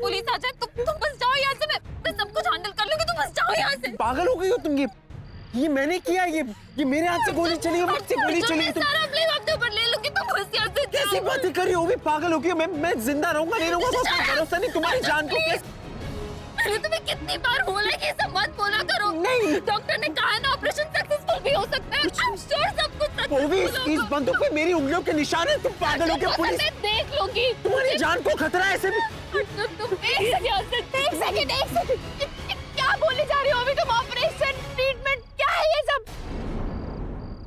Police आ जाए तुम बस जाओ यहाँ से। मैं सब कुछ हैंडल कर लूंगी, तुम बस जाओ यहाँ से। पागल हो गई हो तुम? ये मैंने किया, ये मेरे हाथ से गोली चली है, मुझसे गोली चली है। सारा ब्लेम अपने ऊपर ले लूंगी, तुम बस यहाँ से कैसी बातें कर रही हो? भी पागल हो गई हो? मैं जिंदा रहूंगा नहीं रहूंगा उसका भरोसा नहीं। तुम्हारी जान को मैंने तुम्हें कितनी बार बोला कि ये सब मत बोला करो। नहीं, डॉक्टर ने कहा ना ऑपरेशन सक्सेसफुल भी हो सकता है। I'm sure सब कुछ सक्सेसफुल इस बंदूक पे मेरी उंगलियों के निशान है। तुम पागल हो गए? पुलिस देख लोगी, तुम्हारी जान को खतरा है ऐसे भी। तुम एक सेकंड क्या बोले जा रही हो अभी तुम? ऑपरेशन, ट्रीटमेंट, क्या है ये सब?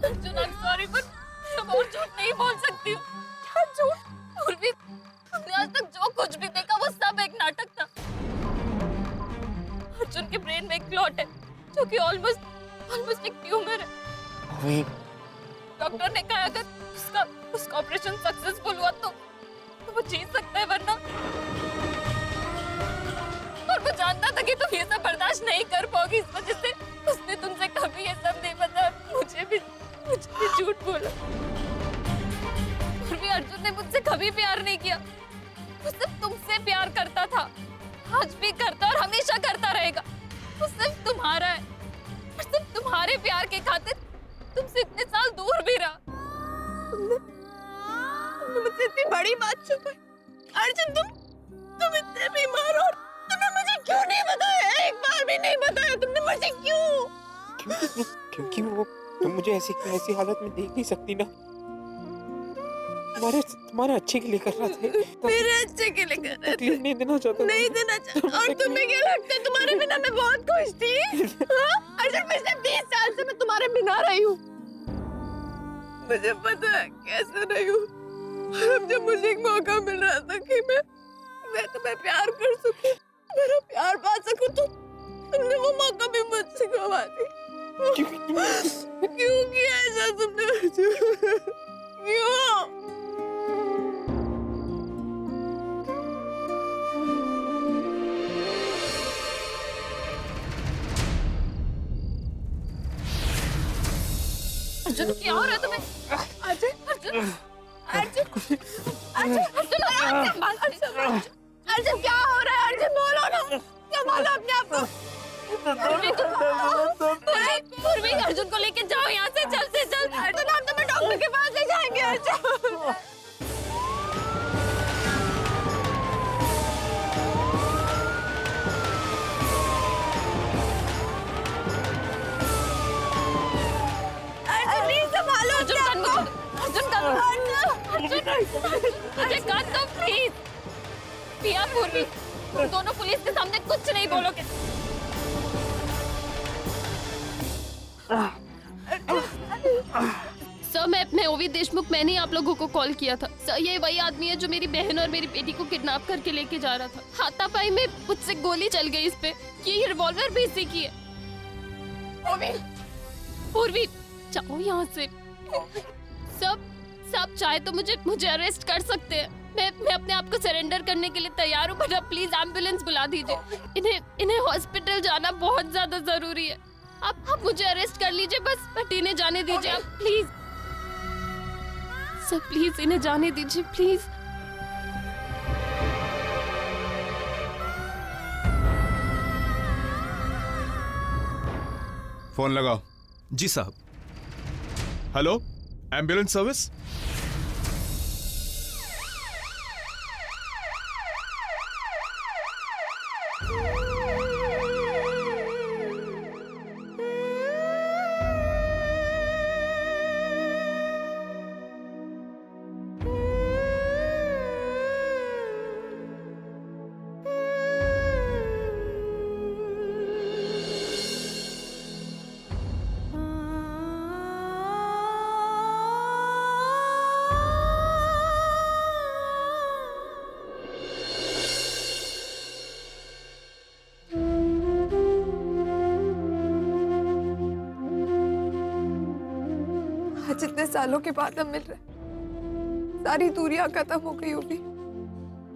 अर्जुन, I'm sorry पर अब और झूठ नहीं बोल सकती हूँ। क्या झूठ? पूर्वी, तुमने आज तक जो कुछ भी देखा वो सब एक नाटक था। अर्जुन के ब्रेन में एक क्लॉट है जो कि ऑलमोस्ट एक ट्यूमर है। डॉक्टर ने कहा अगर उसका ऑपरेशन सक्सेसफुल हुआ तो वो जीत सकता है, वरना और वो जानता था कि तुम ये सब बर्दाश्त नहीं कर पाओगी, इस वजह से उसने तुमसे कभी ये सब नहीं बताया। मुझे भी झूठ बोला। फिर भी अर्जुन ने मुझसे कभी प्यार नहीं किया, वो सिर्फ तुमसे प्यार करता था, आज भी करता और हमेशा करता रहेगा। वो सिर्फ तुम्हारा है और सिर्फ तुम्हारे प्यार के खातिर तुमसे इतने साल दूर भी रहा। तुमने मुझसे इतनी बड़ी बात छुपाई। अर्जुन, तुम इतने बीमार हो, तुमने मुझे क्यों नहीं बताया? एक बार भी नहीं बताया तुमने मुझे। क्यों? क्योंकि वो तुम मुझे ऐसी हालत में देख नहीं सकती ना। तुम्हारे अच्छे के लिए कर रहा था। मेरे अच्छे के लिए कर रहा था। तकलीफ नहीं देना चाहता। नहीं देना चाहता। और तुम्हें क्या लगता है तुम्हारे बिना मैं बहुत खुश थी? अर्जुन, पिछले 20 साल से मैं तुम्हारे बिना रही हूँ। मुझे पता है कैसे रही हूँ। अब जब मुझे एक मौका मिल रहा था कि मैं तुम्हें प्यार कर सकूं, मेरा प्यार पा सकूं, तो तुमने वो मौका भी मुझसे गवा दी। क्यों किया ऐसा तुमने? क्यों? अर्जुन, क्या हो रहा है तुम्हें? अर्जुन, क्या हो रहा है? अर्जुन, बोलो ना, क्या बोलो अपने आप को? पूर्वी, अर्जुन को लेके जाओ यहाँ से, जल्द से जल्द। अर्जुन, हम तुम्हें डॉक्टर के पास ले जाएंगे। अर्जुन, प्लीज पिया। पूर्वी, तुम दोनों पुलिस के सामने कुछ नहीं बोलोगे। सर, मैं ओवी देशमुख, मैंने ही आप लोगों को कॉल किया था। सर, ये वही आदमी है जो मेरी बहन और मेरी बेटी को किडनैप करके लेके जा रहा था। हाथापाई में मुझसे गोली चल गई इस पे। ये रिवॉल्वर भी इसी की है। ओवी, पूर्वी, जाओ यहाँ से। सब चाहे तो मुझे अरेस्ट कर सकते हैं। मैं अपने आप को सरेंडर करने के लिए तैयार हूँ, पर आप प्लीज एम्बुलेंस बुला दीजिए। इन्हें हॉस्पिटल जाना बहुत ज्यादा जरूरी है। आप मुझे अरेस्ट कर लीजिए, बस इन्हें जाने दीजिए आप, प्लीज। सर, प्लीज इन्हें जाने दीजिए, प्लीज। फोन लगाओ। जी साहब। Hello, ambulance service. जितने सालों के बाद हम मिल रहे, सारी दूरियां खत्म हो गई होगी,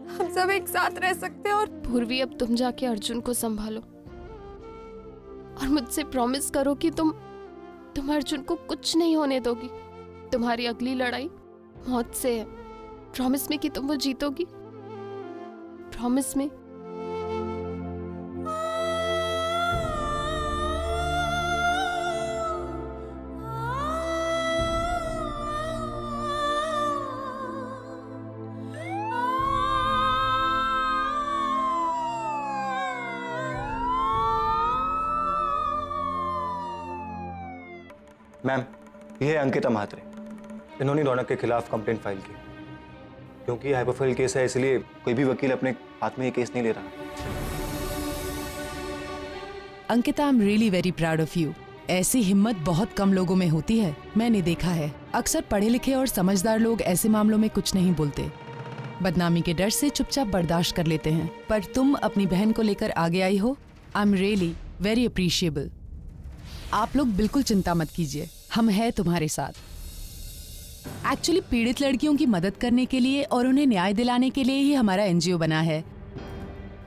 हम सब एक साथ रह सकते हैं। और पूर्वी, अब तुम जाके अर्जुन को संभालो और मुझसे प्रॉमिस करो कि तुम अर्जुन को कुछ नहीं होने दोगी। तुम्हारी अगली लड़ाई मौत से है। प्रॉमिस में कि तुम वो जीतोगी। प्रॉमिस में। मैम, ये है अंकिता म्हात्रे। इन्होंने रौनक के खिलाफ कंप्लेंट फाइल की। क्योंकि ये हाई प्रोफाइल केस है, इसलिए कोई भी वकील अपने हाथ में ये केस नहीं ले रहा। Ankita, I am really very proud of you. ऐसी हिम्मत बहुत कम लोगों में होती है, मैंने देखा है। अक्सर पढ़े लिखे और समझदार लोग ऐसे मामलों में कुछ नहीं बोलते, बदनामी के डर से चुपचाप बर्दाश्त कर लेते हैं। पर तुम अपनी बहन को लेकर आगे आई हो, I am really very appreciable. आप लोग बिल्कुल चिंता मत कीजिए, हम हैं तुम्हारे साथ। एक्चुअली पीड़ित लड़कियों की मदद करने के लिए और उन्हें न्याय दिलाने के लिए ही हमारा एनजीओ बना है।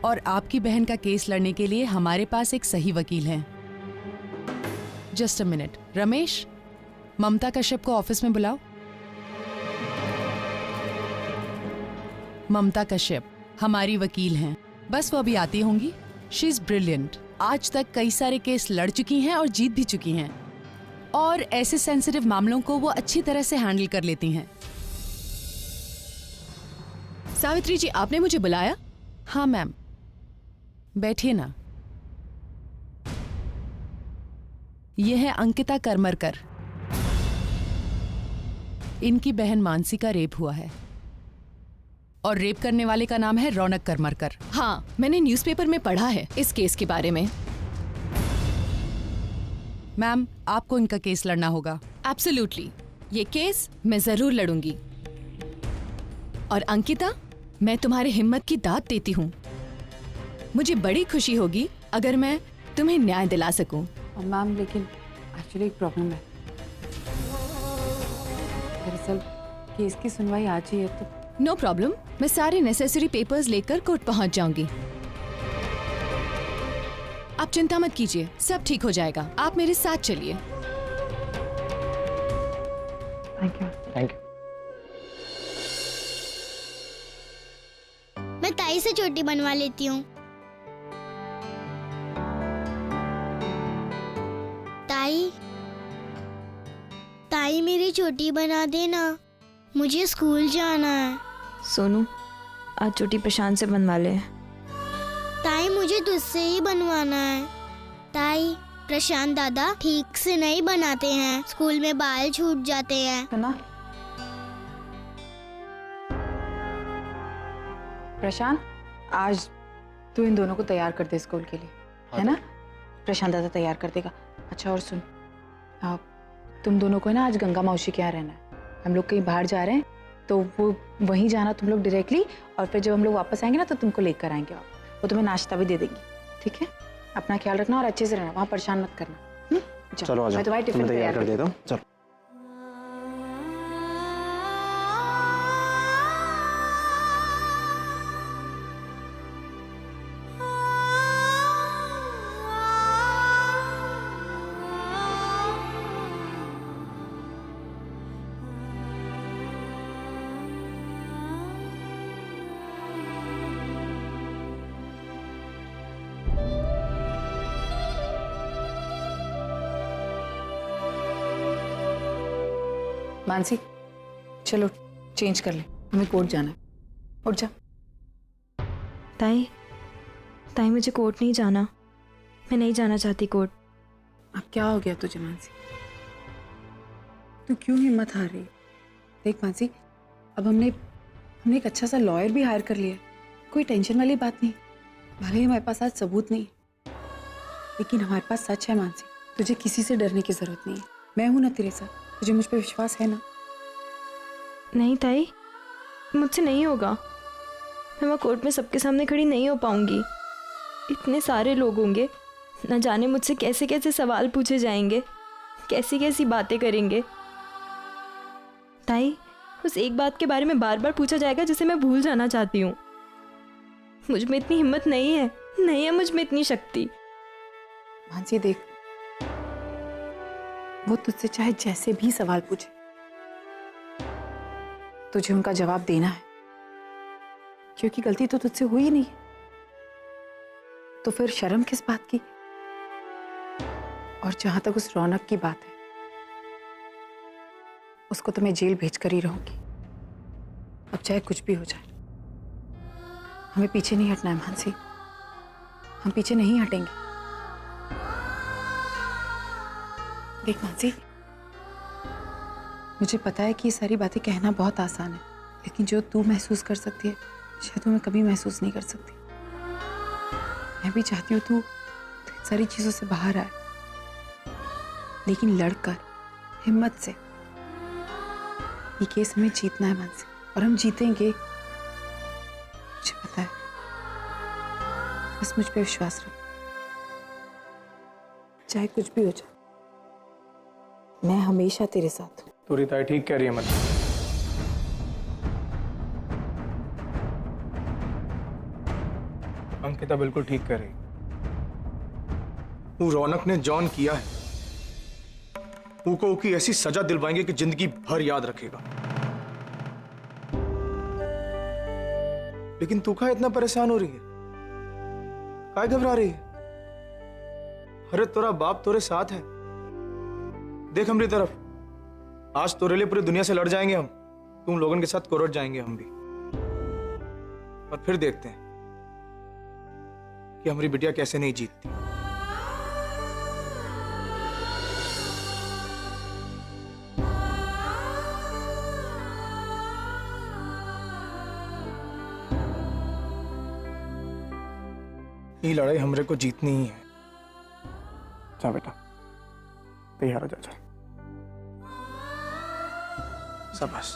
और आपकी बहन का केस लड़ने के लिए हमारे पास एक सही वकील है। जस्ट अ मिनट, रमेश, ममता कश्यप को ऑफिस में बुलाओ। ममता कश्यप हमारी वकील हैं, बस वो अभी आती होंगी। She is brilliant. आज तक कई सारे केस लड़ चुकी हैं और जीत भी चुकी हैं, और ऐसे सेंसिटिव मामलों को वो अच्छी तरह से हैंडल कर लेती हैं। सावित्री जी, आपने मुझे बुलाया? हाँ मैम, बैठिए ना। यह है अंकिता करमरकर। इनकी बहन मानसी का रेप हुआ है और रेप करने वाले का नाम है रौनक करमरकर। हाँ, मैंने न्यूज़पेपर में पढ़ा है इस केस के बारे में। मैम, आपको इनका केस लड़ना होगा। एब्सोल्युटली, ये केस मैं जरूर लड़ूंगी। और अंकिता, मैं तुम्हारे हिम्मत की दाद देती हूँ। मुझे बड़ी खुशी होगी अगर मैं तुम्हें न्याय दिला सकूं। मैम, लेकिन एक्चुअली एक प्रॉब्लम है। दरअसल केस की सुनवाई आज ही है, तो नो प्रॉब्लम, मैं सारे नेसेसरी पेपर्स लेकर कोर्ट पहुंच जाऊंगी। आप चिंता मत कीजिए, सब ठीक हो जाएगा। आप मेरे साथ चलिए। Thank you. Thank you. मैं ताई से चोटी बनवा लेती हूँ। ताई, ताई मेरी चोटी बना देना, मुझे स्कूल जाना है। सोनू, आज चोटी प्रशांत से बनवा ले। ताई, मुझे तुझसे ही बनवाना है। ताई, प्रशांत दादा ठीक से नहीं बनाते हैं, स्कूल में बाल छूट जाते हैं। सुना प्रशांत, आज तू इन दोनों को तैयार कर दे स्कूल के लिए, है ना? प्रशांत दादा तैयार कर देगा। अच्छा, और सुन, तुम दोनों को ना आज गंगा मौसी के यहाँ रहना है। हम लोग कहीं बाहर जा रहे हैं, तो वो वहीं जाना तुम लोग डायरेक्टली, और फिर जब हम लोग वापस आएंगे ना तो तुमको लेकर आएंगे। वो तुम्हें नाश्ता भी दे देंगी, ठीक है? अपना ख्याल रखना और अच्छे से रहना, वहाँ परेशान मत करना। चलो आ जाओ, मैं तुम्हारी टिफिन तैयार कर देता हूँ। चलो। मानसी, चलो चेंज कर ले, हमें कोर्ट जाना है। उठ जा। ताई, ताई मुझे कोर्ट नहीं जाना, मैं नहीं जाना चाहती कोर्ट। अब क्या हो गया तुझे मानसी? तू क्यों हिम्मत हार रही? देख मानसी, अब हमने एक अच्छा सा लॉयर भी हायर कर लिया, कोई टेंशन वाली बात नहीं। भले ही हमारे पास आज सबूत नहीं, लेकिन हमारे पास सच है मानसी। तुझे किसी से डरने की जरूरत नहीं है, मैं हूं ना तेरे साथ। तुझे मुझ पर विश्वास है ना? नहीं ताई, मुझसे नहीं होगा। मैं वहाँ कोर्ट में सबके सामने खड़ी नहीं हो पाऊंगी। इतने सारे लोग होंगे, न जाने मुझसे कैसे कैसे सवाल पूछे जाएंगे, कैसी कैसी बातें करेंगे। ताई, उस एक बात के बारे में बार बार पूछा जाएगा जिसे मैं भूल जाना चाहती हूँ। मुझ में इतनी हिम्मत नहीं है मुझ में इतनी शक्ति। मानसी देख, वो तुझसे चाहे जैसे भी सवाल पूछे, तुझे उनका जवाब देना है, क्योंकि गलती तो तुझसे हुई नहीं। तो फिर शर्म किस बात की? और जहां तक उस रौनक की बात है, उसको तो मैं जेल भेज कर ही रहूंगी, अब चाहे कुछ भी हो जाए। हमें पीछे नहीं हटना है मानसी, हम पीछे नहीं हटेंगे। देख मानसी, मुझे पता है कि ये सारी बातें कहना बहुत आसान है, लेकिन जो तू महसूस कर सकती है शायद मैं कभी महसूस नहीं कर सकती। मैं भी चाहती हूँ तू इन सारी चीजों से बाहर आए, लेकिन लड़कर हिम्मत से। ये केस हमें जीतना है मानसी, और हम जीतेंगे, मुझे पता है। बस मुझ पे विश्वास रख, चाहे कुछ भी हो जाए मैं हमेशा तेरे साथ हूँ। तू ताई ठीक कह रही है। मतलब अंकिता बिल्कुल ठीक कह रही। वो रौनक ने जॉन किया है, उसको ऐसी सजा दिलवाएंगे कि जिंदगी भर याद रखेगा। लेकिन तू का इतना परेशान हो रही है, काय घबरा रही है? अरे तेरा बाप तेरे साथ है, देख हमारी तरफ। आज तेरे लिए पूरी दुनिया से लड़ जाएंगे हम, तुम लोगों के साथ कोर्ट जाएंगे हम भी, और फिर देखते हैं कि हमारी बिटिया कैसे नहीं जीतती। ये लड़ाई हमरे को जीतनी ही है। जा बेटा, तैयार हो जा। चल शाबाश।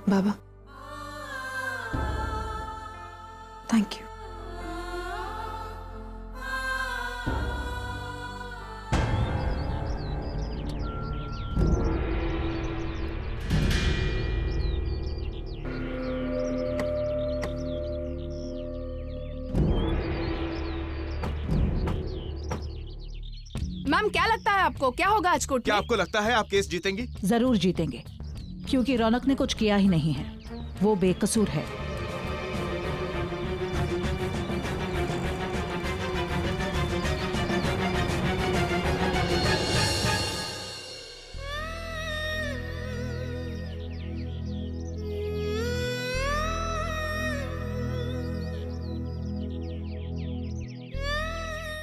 बाबा थैंक यू। मैम क्या लगता है आपको, क्या होगा आज कोर्ट में? क्या आपको लगता है आप केस जीतेंगी? जरूर जीतेंगे, क्योंकि रौनक ने कुछ किया ही नहीं है, वो बेकसूर है।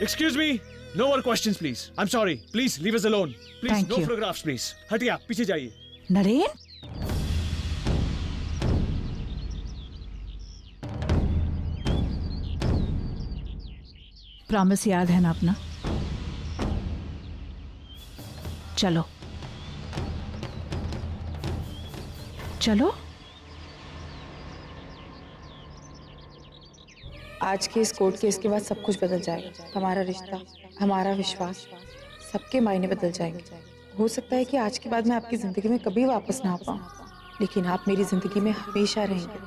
Excuse me, no more questions, please. I'm sorry. Please leave us alone. Please, Thank no you. photographs, please. हटिए आप, पीछे जाइए। नरेन, प्रॉमिस याद है ना अपना? चलो चलो। आज के इस कोर्ट केस के बाद सब कुछ बदल जाएगा। हमारा रिश्ता, हमारा विश्वास, सबके मायने बदल जाएंगे। हो सकता है कि आज के बाद मैं आपकी जिंदगी में कभी वापस ना आ पाऊँ, लेकिन आप मेरी जिंदगी में हमेशा रहेंगे।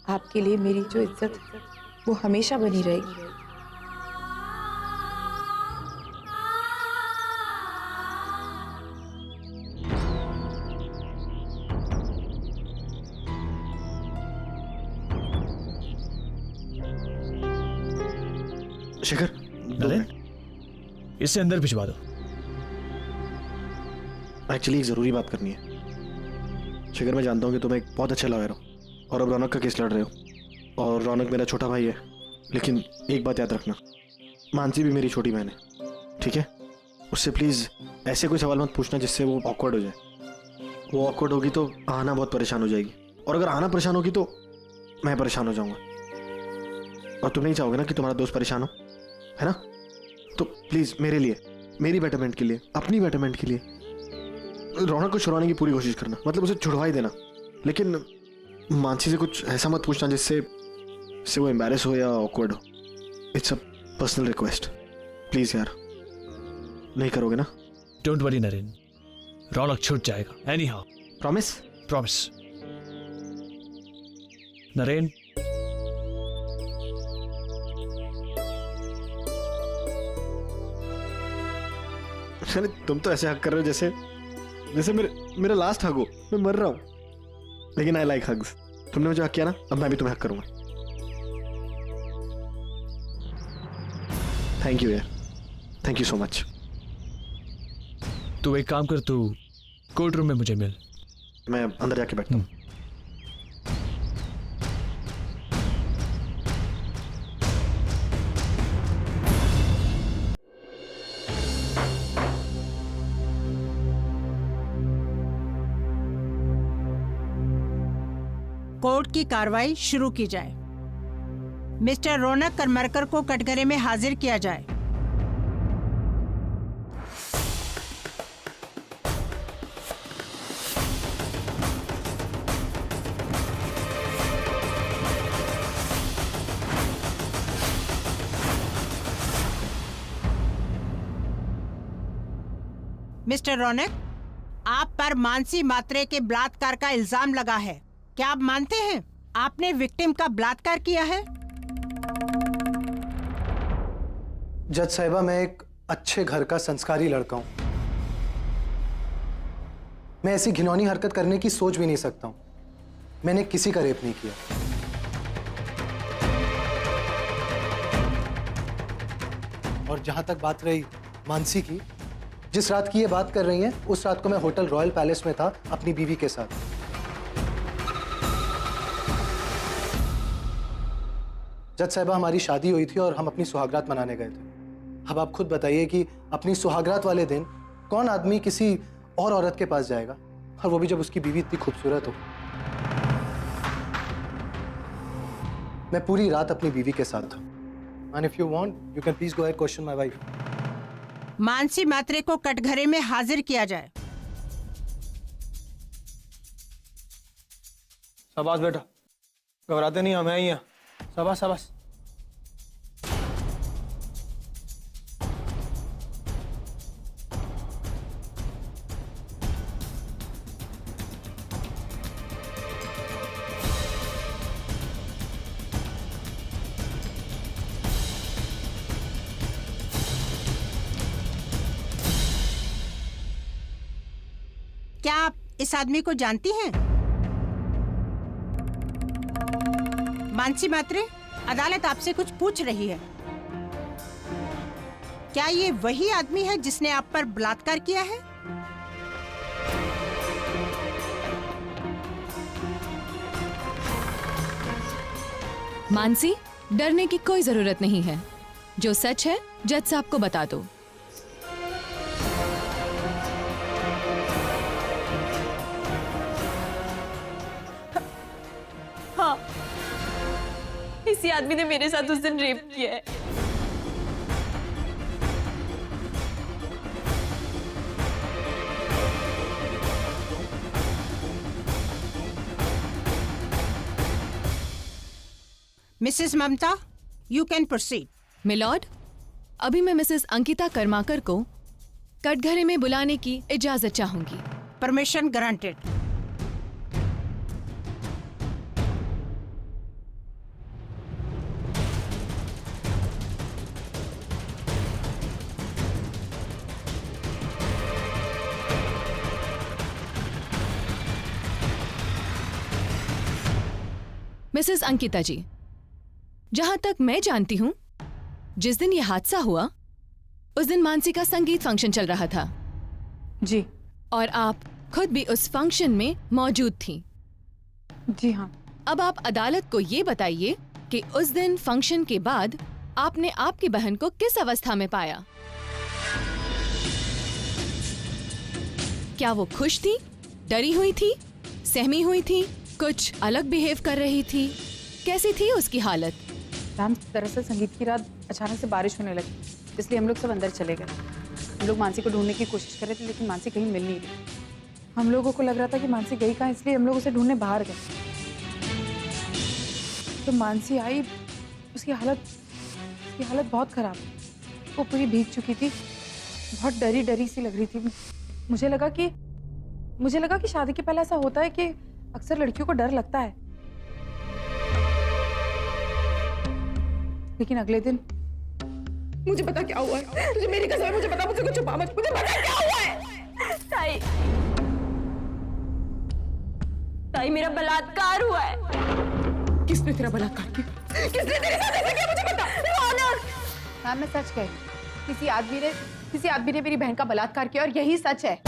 आपके लिए मेरी जो इज्जत है वो हमेशा बनी रहेगी। शेखर, नरेन, इससे अंदर भिजवा दो। एक्चुअली एक जरूरी बात करनी है। शेखर, मैं जानता हूँ कि तुम एक बहुत अच्छा लॉयर हो और अब रौनक का केस लड़ रहे हो, और रौनक मेरा छोटा भाई है, लेकिन एक बात याद रखना, मानसी भी मेरी छोटी बहन है, ठीक है? उससे प्लीज ऐसे कोई सवाल मत पूछना जिससे वो ऑकवर्ड हो जाए। वो ऑकवर्ड होगी तो आना बहुत परेशान हो जाएगी, और अगर आना परेशान होगी तो मैं परेशान हो जाऊंगा, और तुम नहीं चाहोगे ना कि तुम्हारा दोस्त परेशान हो, है ना? तो प्लीज मेरे लिए, मेरी बेटरमेंट के लिए, अपनी बेटरमेंट के लिए रौनक को छुड़वाने की पूरी कोशिश करना, मतलब उसे छुड़वा ही देना, लेकिन मानसी से कुछ ऐसा मत पूछना जिससे वो एम्बैरेस हो या ऑकवर्ड हो। It's a personal request, please यार, नहीं करोगे ना? डोंट वरी नरेन, रौनक छूट जाएगा। Anyhow, promise? Promise. Naren, अरे तुम तो ऐसे हक कर रहे हो जैसे मेरा लास्ट हग हो, मैं मर रहा हूं, लेकिन आई लाइक हग्स। तुमने मुझे हक किया ना, अब मैं भी तुम्हें हक करूंगा। थैंक यू यार, थैंक यू सो मच। तू एक काम कर, तू कोर्ट रूम में मुझे मिल। मैं अंदर जाके बैठता हूँ। कोर्ट की कार्रवाई शुरू की जाए। मिस्टर रौनक करमरकर को कटघरे में हाजिर किया जाए। मिस्टर रौनक, आप पर मानसी मात्रे के बलात्कार का इल्जाम लगा है। क्या आप मानते हैं आपने विक्टिम का बलात्कार किया है? जज साहिबा, मैं एक अच्छे घर का संस्कारी लड़का हूं। मैं ऐसी घिनौनी हरकत करने की सोच भी नहीं सकता हूं। मैंने किसी का रेप नहीं किया। और जहां तक बात रही मानसी की, जिस रात की ये बात कर रही हैं, उस रात को मैं होटल रॉयल पैलेस में था अपनी बीवी के साथ। जज साहिबा, हमारी शादी हुई थी और हम अपनी सुहागरात मनाने गए थे। अब आप खुद बताइए कि अपनी सुहागरात वाले दिन कौन आदमी किसी और औरत के पास जाएगा, और वो भी जब उसकी बीवी इतनी खूबसूरत हो। मैं पूरी रात अपनी बीवी के साथ था। And if you want, you can please go ahead question my wife. Mansi मात्रे को कटघरे में हाजिर किया जाए। शाबाश बेटा, घबराते नहीं, हमें ही हैं। शाबाश शाबाश। क्या आप इस आदमी को जानती हैं? मानसी मात्रे, अदालत आपसे कुछ पूछ रही है। क्या ये वही आदमी है जिसने आप पर बलात्कार किया है? मानसी, डरने की कोई जरूरत नहीं है। जो सच है जज साहब को बता दो। हाँ, इसी आदमी ने मेरे साथ उस दिन रेप किया है। Mrs Mamata, you can proceed. Milord, अभी मैं मिसेस अंकिता कर्माकर को कटघरे में बुलाने की इजाजत चाहूंगी। Permission granted. मिसेस अंकिता जी, जहां तक मैं जानती हूं, जिस दिन यह हादसा हुआ उस दिन मानसी का संगीत फंक्शन चल रहा था। जी। और आप खुद भी उस फंक्शन में मौजूद थी। जी हाँ। अब आप अदालत को ये बताइए कि उस दिन फंक्शन के बाद आपने आपकी बहन को किस अवस्था में पाया? क्या वो खुश थी, डरी हुई थी, सहमी हुई थी, कुछ अलग बिहेव कर रही थी? कैसी थी उसकी हालत? मैम, दरअसल संगीत की रात अचानक से बारिश होने लगी, इसलिए हम लोग सब अंदर चले गए। हम लोग मानसी को ढूंढने की कोशिश कर रहे थे, लेकिन मानसी कहीं मिल नहीं रही। हम लोगों को लग रहा था कि मानसी गई कहाँ, इसलिए हम लोग उसे ढूंढने बाहर गए। तो मानसी आई, उसकी हालत बहुत खराब। वो पूरी भीग चुकी थी, बहुत डरी डरी सी लग रही थी। मुझे लगा कि शादी के पहले ऐसा होता है कि अक्सर लड़कियों को डर लगता है, लेकिन अगले दिन मुझे पता क्या हुआ है। तुझे मेरी कसम है, मुझे पता, मुझे कुछ छुपा मत। मुझे पता क्या हुआ है। ताई, मेरा बलात्कार हुआ है। किसने तेरा बलात्कार किया? किसने तेरे साथ ऐसा किया? मुझे पता। रौनक। मैम, मैं सच कह रही हूँ, किसी आदमी ने मेरी बहन का बलात्कार किया और यही सच है।